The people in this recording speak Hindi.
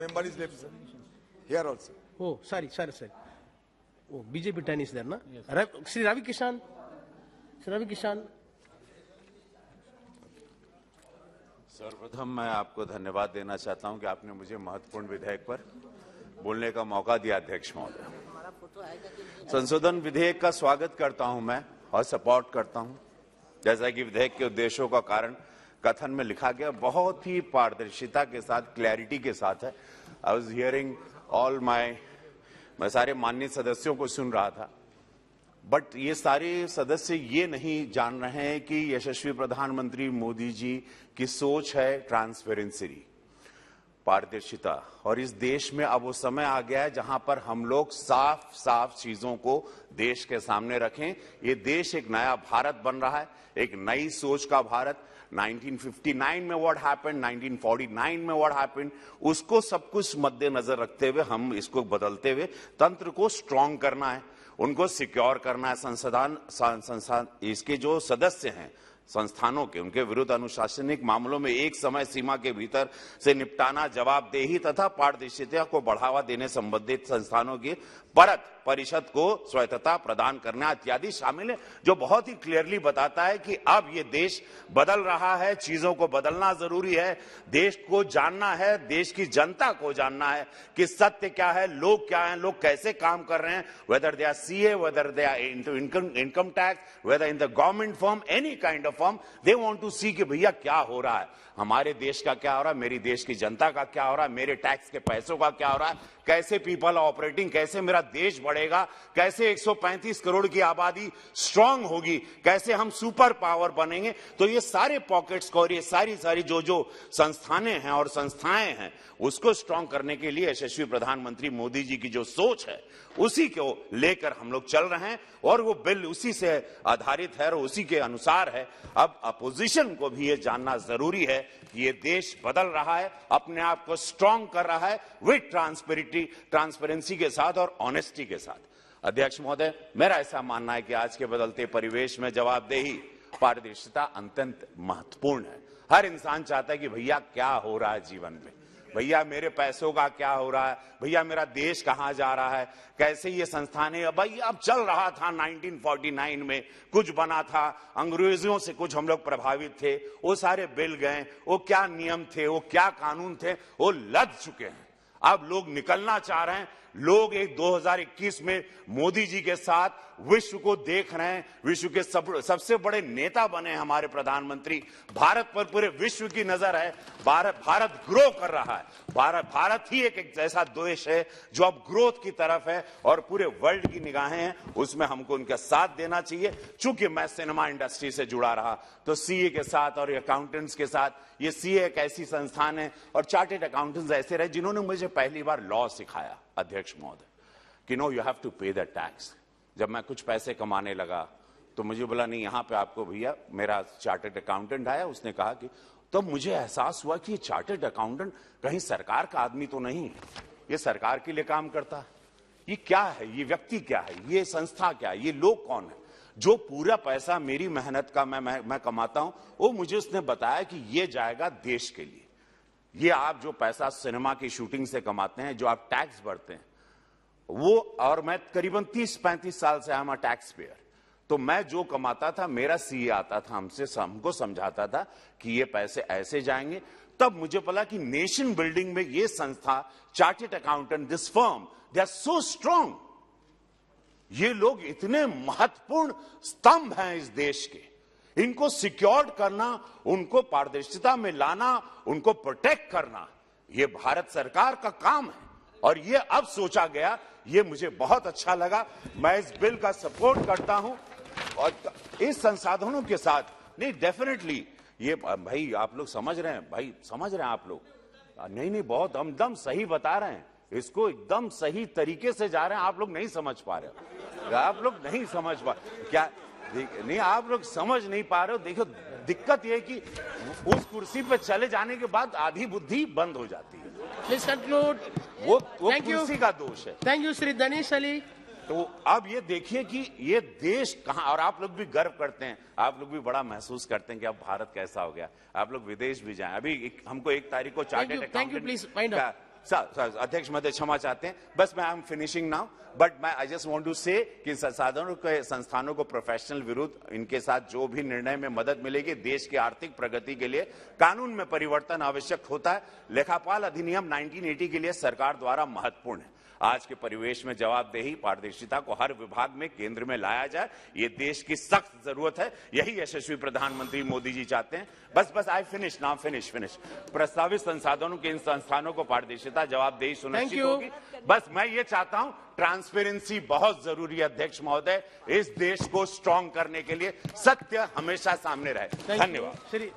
Member is left, sir. Here also. Oh, sorry. Oh, BJP 10 is there, na? Yes. Sri Ravi Kishan. सर्वप्रथम मैं आपको धन्यवाद देना चाहता हूं कि आपने मुझे महत्वपूर्ण विधेयक पर बोलने का मौका दिया। अध्यक्ष महोदय, संशोधन विधेयक का स्वागत करता हूं मैं और सपोर्ट करता हूं। जैसा कि विधेयक के उद्देश्यों का कारण कथन में लिखा गया, बहुत ही पारदर्शिता के साथ, क्लैरिटी के साथ है। आई वाज हियरिंग ऑल मैं सारे माननीय सदस्यों को सुन रहा था, बट ये सारे सदस्य ये नहीं जान रहे हैं कि यशस्वी प्रधानमंत्री मोदी जी की सोच है ट्रांसपेरेंसी, पारदर्शिता, और इस देश में अब वो समय आ गया है जहां पर हम लोग साफ साफ चीजों को देश के सामने रखें। ये देश एक नया भारत बन रहा है, एक नई सोच का भारत। 1959 में व्हाट हैपेंड, 1949 में व्हाट हैपेंड, उसको सब कुछ मद्देनजर रखते हुए हम इसको बदलते हुए तंत्र को स्ट्रांग करना है, उनको सिक्योर करना है। संस्थान इसके जो सदस्य हैं संस्थानों के, उनके विरुद्ध अनुशासनिक मामलों में एक समय सीमा के भीतर से निपटाना, जवाबदेही तथा पारदर्शिता को बढ़ावा देने संबंधित संस्थानों की परत परिषद को स्वायत्तता प्रदान करना इत्यादि शामिल है, जो बहुत ही क्लियरली बताता है कि अब ये देश बदल रहा है, चीजों को बदलना जरूरी है, देश को जानना है, देश की जनता को जानना है कि सत्य क्या है, लोग क्या हैं, लोग कैसे काम कर रहे हैं, whether they are CA, whether they are into income tax, whether in the government firm, any kind of firm, they want to see कि भैया क्या हो रहा है, हमारे देश का क्या हो रहा है, मेरी देश की जनता का क्या हो रहा है, मेरे टैक्स के पैसों का क्या हो रहा है, कैसे पीपल ऑपरेटिंग, कैसे मेरा देश बढ़ेगा, कैसे 135 करोड़ की आबादी स्ट्रांग होगी, कैसे हम सुपर पावर बनेंगे। तो ये सारे पॉकेट्स को और ये सारी जो संस्थानें हैं और संस्थाएं हैं, उसको स्ट्रांग करने के लिए यशस्वी प्रधानमंत्री मोदी जी की जो सोच है, उसी को लेकर हम लोग चल रहे हैं और वो बिल उसी से आधारित है और उसी के अनुसार है। अब अपोजिशन को भी ये जानना जरूरी है कि ये देश बदल रहा है, अपने आप को स्ट्रांग कर रहा है विद ट्रांसपेरेंसी के साथ और ऑनेस्टी के साथ। अध्यक्ष महोदय, मेरा ऐसा मानना है कि आज के बदलते परिवेश में जवाबदेही, पारदर्शिता अत्यंत महत्वपूर्ण है। हर इंसान चाहता है कि भैया क्या हो रहा है जीवन में, भैया मेरे पैसों का क्या हो रहा है, भैया मेरा देश कहां जा रहा है, कैसे ये संस्थानें, भाई अब चल रहा था 1949 में कुछ बना था, अंग्रेजों से कुछ हम लोग प्रभावित थे, वो सारे बिल गए, वो क्या नियम थे, वो क्या कानून थे, वो लद चुके हैं। अब लोग निकलना चाह रहे हैं, लोग एक 2021 में मोदी जी के साथ विश्व को देख रहे हैं, विश्व के सबसे बड़े नेता बने हमारे प्रधानमंत्री, भारत पर पूरे विश्व की नजर है, भारत ग्रो कर रहा है, भारत ही एक ऐसा देश है जो अब ग्रोथ की तरफ है और पूरे वर्ल्ड की निगाहें हैं, उसमें हमको उनका साथ देना चाहिए। चूंकि मैं सिनेमा इंडस्ट्री से जुड़ा रहा, तो सीए के साथ और अकाउंटेंट्स के साथ, ये सीए एक ऐसी संस्थान है और चार्टेड अकाउंटेंट्स ऐसे रहे जिन्होंने मुझे पहली बार लॉ सिखाया। अध्यक्ष महोदय, कि नो यू हैव टू पे द टैक्स। जब मैं कुछ पैसे कमाने लगा तो मुझे बोला नहीं, यहां पे आपको भैया, मेरा चार्टर्ड अकाउंटेंट आया, उसने कहा कि, तो मुझे एहसास हुआ कि ये चार्टर्ड अकाउंटेंट कहीं सरकार का आदमी तो नहीं है, ये सरकार के लिए काम करता है, ये क्या है, ये व्यक्ति क्या है, ये संस्था क्या है, ये लोग कौन है, जो पूरा पैसा मेरी मेहनत का मैं कमाता हूं, वो मुझे उसने बताया कि ये जाएगा देश के लिए। ये आप जो पैसा सिनेमा की शूटिंग से कमाते हैं, जो आप टैक्स भरते हैं, वो, और मैं करीबन 30-35 साल से I'm a टैक्स पेयर, तो मैं जो कमाता था, मेरा सीए आता था, हमको समझाता था कि ये पैसे ऐसे जाएंगे। तब मुझे पता कि नेशन बिल्डिंग में ये संस्था, chartered accountant, this firm, they are so strong, ये लोग इतने महत्वपूर्ण स्तंभ हैं इस देश के, इनको सिक्योर करना, उनको पारदर्शिता में लाना, उनको प्रोटेक्ट करना, ये भारत सरकार का काम है और ये अब सोचा गया, ये मुझे बहुत अच्छा लगा। मैं इस बिल का सपोर्ट करता हूं और इस संसाधनों के साथ, नहीं डेफिनेटली ये, भाई आप लोग समझ रहे हैं, भाई समझ रहे हैं आप लोग, नहीं बहुत हमदम सही बता रहे हैं, इसको एकदम सही तरीके से जा रहे हैं, आप लोग नहीं समझ पा रहे, आप लोग नहीं समझ पा क्या, नहीं आप लोग समझ नहीं पा रहे हो। देखो दिक्कत यह है कि उस कुर्सी पे चले जाने के बाद आधी बुद्धि बंद हो जाती है। Please conclude. वो कुर्सी का दोष है। Thank you Shri Danish Ali. तो अब ये देखिए कि ये देश कहां, और आप लोग भी गर्व करते हैं, आप लोग भी बड़ा महसूस करते हैं कि अब भारत कैसा हो गया। आप लोग विदेश भी जाएं, अभी हमको 1 तारीख को चार्टर्ड अकाउंटेंट अध्यक्ष महोदय क्षमा चाहते हैं, बस मैं I am finishing now, but मैं आई जस्ट वांट टू से कि संसाधनों के संस्थानों को प्रोफेशनल विरुद्ध इनके साथ जो भी निर्णय में मदद मिलेगी देश की आर्थिक प्रगति के लिए कानून में परिवर्तन आवश्यक होता है। लेखापाल अधिनियम 1980 के लिए सरकार द्वारा महत्वपूर्ण है। आज के परिवेश में जवाबदेही पारदर्शिता को हर विभाग में केंद्र में लाया जाए, ये देश की सख्त जरूरत है। यही यशस्वी प्रधानमंत्री मोदी जी चाहते हैं। बस आई फिनिश नाउ, फिनिश प्रस्तावित संसाधनों के इन संस्थानों को पारदर्शिता जवाबदेही सुनिश्चित होगी। बस मैं ये चाहता हूं, ट्रांसपेरेंसी बहुत जरूरी है अध्यक्ष महोदय, इस देश को स्ट्रांग करने के लिए सत्य हमेशा सामने रहे। धन्यवाद।